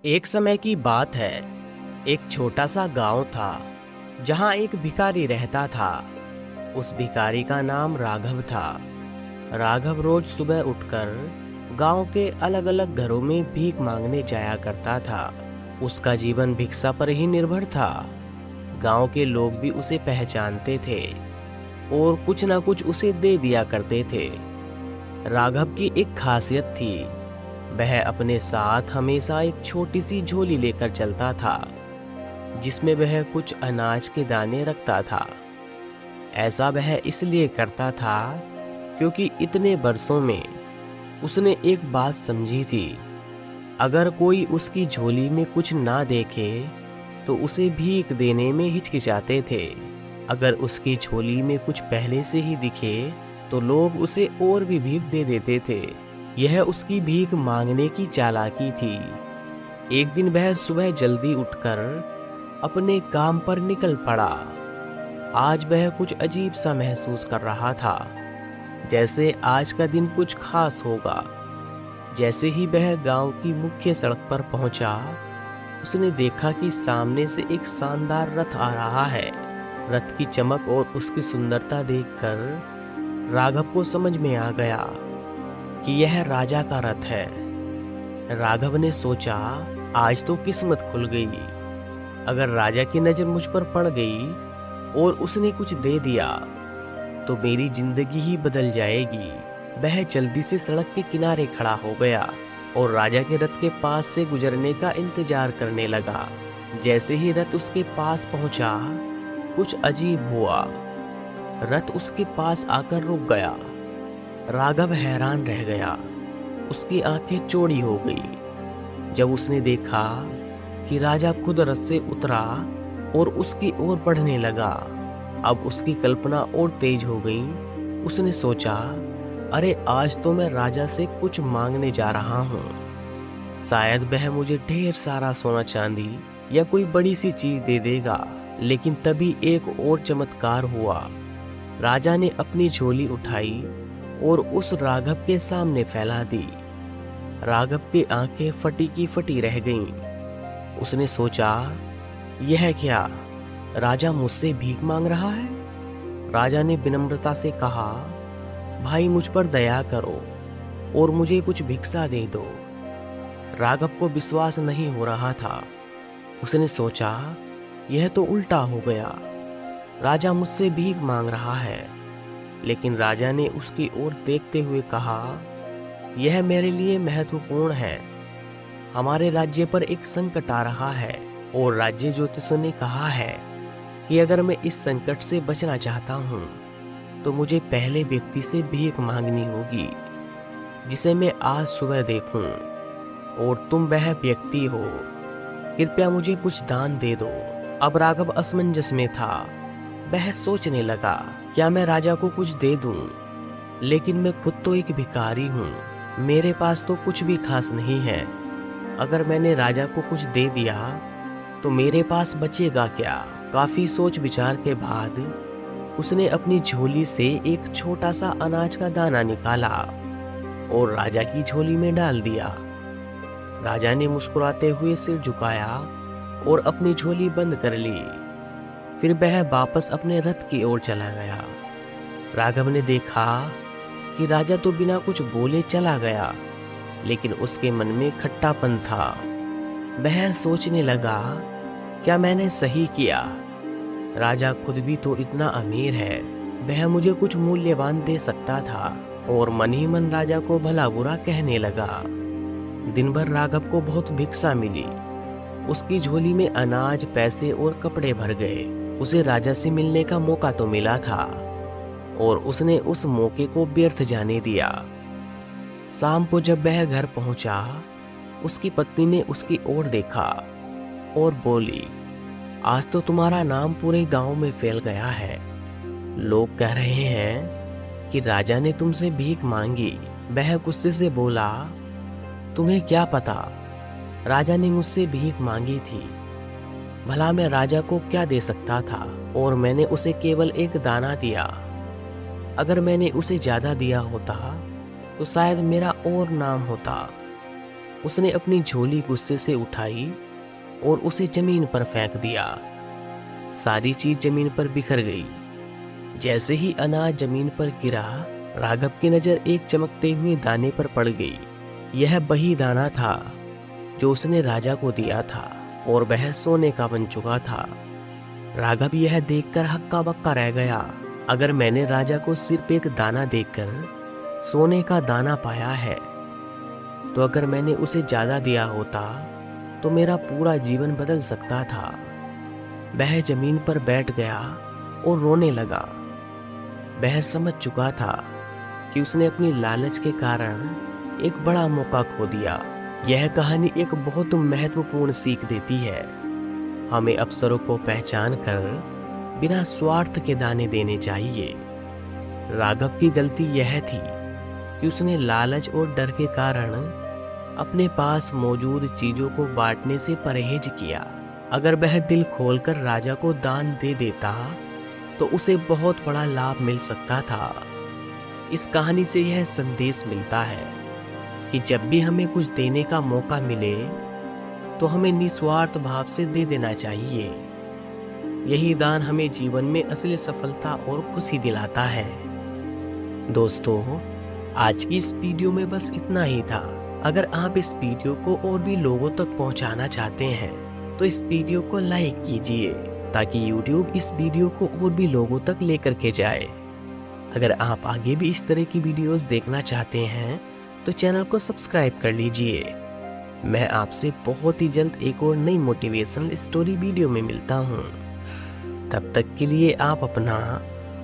एक समय की बात है। एक छोटा सा गांव था जहां एक भिखारी रहता था। उस भिखारी का नाम राघव था। राघव रोज सुबह उठकर गांव के अलग अलग घरों में भीख मांगने जाया करता था। उसका जीवन भिक्षा पर ही निर्भर था। गांव के लोग भी उसे पहचानते थे और कुछ ना कुछ उसे दे दिया करते थे। राघव की एक खासियत थी। वह अपने साथ हमेशा एक छोटी सी झोली लेकर चलता था जिसमें वह कुछ अनाज के दाने रखता था। ऐसा वह इसलिए करता था क्योंकि इतने बरसों में उसने एक बात समझी थी। अगर कोई उसकी झोली में कुछ ना देखे तो उसे भीख देने में हिचकिचाते थे। अगर उसकी झोली में कुछ पहले से ही दिखे तो लोग उसे और भी भीख दे देते थे। यह उसकी भीख मांगने की चालाकी थी। एक दिन वह सुबह जल्दी उठकर अपने काम पर निकल पड़ा। आज वह कुछ अजीब सा महसूस कर रहा था, जैसे आज का दिन कुछ खास होगा। जैसे ही वह गांव की मुख्य सड़क पर पहुंचा, उसने देखा कि सामने से एक शानदार रथ आ रहा है। रथ की चमक और उसकी सुंदरता देखकर राघव को समझ में आ गया कि यह राजा का रथ है। राघव ने सोचा, आज तो किस्मत खुल गई। अगर राजा की नजर मुझ पर पड़ गई और उसने कुछ दे दिया तो मेरी जिंदगी ही बदल जाएगी। वह जल्दी से सड़क के किनारे खड़ा हो गया और राजा के रथ के पास से गुजरने का इंतजार करने लगा। जैसे ही रथ उसके पास पहुंचा, कुछ अजीब हुआ। रथ उसके पास आकर रुक गया। राघव हैरान रह गया। उसकी आंखें चौड़ी हो गई जब उसने देखा कि राजा खुद रथ से उतरा और उसकी ओर बढ़ने लगा। अब उसकी कल्पना और तेज हो गई। उसने सोचा, अरे आज तो मैं राजा से कुछ मांगने जा रहा हूँ। शायद वह मुझे ढेर सारा सोना चांदी या कोई बड़ी सी चीज दे देगा। लेकिन तभी एक और चमत्कार हुआ। राजा ने अपनी झोली उठाई और उस राघव के सामने फैला दी। राघव की आंखें फटी की फटी रह गईं। उसने सोचा, यह क्या, राजा मुझसे भीख मांग रहा है? राजा ने विनम्रता से कहा, भाई मुझ पर दया करो और मुझे कुछ भिक्षा दे दो। राघव को विश्वास नहीं हो रहा था। उसने सोचा, यह तो उल्टा हो गया। राजा मुझसे भीख मांग रहा है। लेकिन राजा ने उसकी ओर देखते हुए कहा, यह मेरे लिए महत्वपूर्ण है। हमारे राज्य पर एक संकट आ रहा है और राज्य ज्योतिषों ने कहा है कि अगर मैं इस संकट से बचना चाहता हूँ तो मुझे पहले व्यक्ति से भीख मांगनी होगी जिसे मैं आज सुबह देखूं, और तुम वह व्यक्ति हो। कृपया मुझे कुछ दान दे दो। अब राघव असमंजस में था। वह सोचने लगा, क्या मैं राजा को कुछ दे दूं? लेकिन मैं खुद तो एक भिखारी हूँ। मेरे पास तो कुछ भी खास नहीं है। अगर मैंने राजा को कुछ दे दिया तो मेरे पास बचेगा क्या? काफी सोच विचार के बाद उसने अपनी झोली से एक छोटा सा अनाज का दाना निकाला और राजा की झोली में डाल दिया। राजा ने मुस्कुराते हुए सिर झुकाया और अपनी झोली बंद कर ली। फिर वह वापस अपने रथ की ओर चला गया। राघव ने देखा कि राजा तो बिना कुछ बोले चला गया, लेकिन उसके मन में खट्टापन था। वह सोचने लगा, क्या मैंने सही किया? राजा खुद भी तो इतना अमीर है, वह मुझे कुछ मूल्यवान दे सकता था। और मन ही मन राजा को भला बुरा कहने लगा। दिन भर राघव को बहुत भिक्षा मिली। उसकी झोली में अनाज, पैसे और कपड़े भर गए। उसे राजा से मिलने का मौका तो मिला था और उसने उस मौके को व्यर्थ जाने दिया। शाम को जब वह घर पहुंचा, उसकी पत्नी ने उसकी ओर देखा और बोली, आज तो तुम्हारा नाम पूरे गांव में फैल गया है। लोग कह रहे हैं कि राजा ने तुमसे भीख मांगी। वह गुस्से से बोला, तुम्हें क्या पता, राजा ने मुझसे भीख मांगी थी। भला मैं राजा को क्या दे सकता था, और मैंने उसे केवल एक दाना दिया। अगर मैंने उसे ज्यादा दिया होता तो शायद मेरा और नाम होता। उसने अपनी झोली गुस्से से उठाई और उसे जमीन पर फेंक दिया। सारी चीज जमीन पर बिखर गई। जैसे ही अनाज जमीन पर गिरा, राघव की नजर एक चमकते हुए दाने पर पड़ गई। यह वही दाना था जो उसने राजा को दिया था और वह सोने का बन चुका था। राघव यह देखकर हक्का बक्का रह गया। अगर मैंने राजा को सिर्फ एक दाना देकर सोने का दाना पाया है, तो अगर मैंने उसे ज्यादा दिया होता तो मेरा पूरा जीवन बदल सकता था। वह जमीन पर बैठ गया और रोने लगा। वह समझ चुका था कि उसने अपनी लालच के कारण एक बड़ा मौका खो दिया। यह कहानी एक बहुत महत्वपूर्ण सीख देती है। हमें अवसरों को पहचान कर बिना स्वार्थ के दाने देने चाहिए। राघव की गलती यह थी कि उसने लालच और डर के कारण अपने पास मौजूद चीजों को बांटने से परहेज किया। अगर वह दिल खोलकर राजा को दान दे देता तो उसे बहुत बड़ा लाभ मिल सकता था। इस कहानी से यह संदेश मिलता है कि जब भी हमें कुछ देने का मौका मिले तो हमें निस्वार्थ भाव से दे देना चाहिए। यही दान हमें जीवन में असली सफलता और खुशी दिलाता है। दोस्तों, आज की इस वीडियो में बस इतना ही था। अगर आप इस वीडियो को और भी लोगों तक पहुंचाना चाहते हैं तो इस वीडियो को लाइक कीजिए ताकि YouTube इस वीडियो को और भी लोगों तक लेकर के जाए। अगर आप आगे भी इस तरह की वीडियोस देखना चाहते हैं तो चैनल को सब्सक्राइब कर लीजिए। मैं आपसे बहुत ही जल्द एक और नई मोटिवेशनल स्टोरी वीडियो में मिलता हूँ। तब तक के लिए आप अपना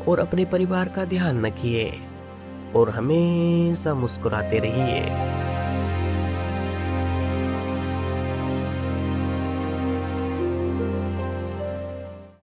और अपने परिवार का ध्यान रखिए और हमेशा मुस्कुराते रहिए।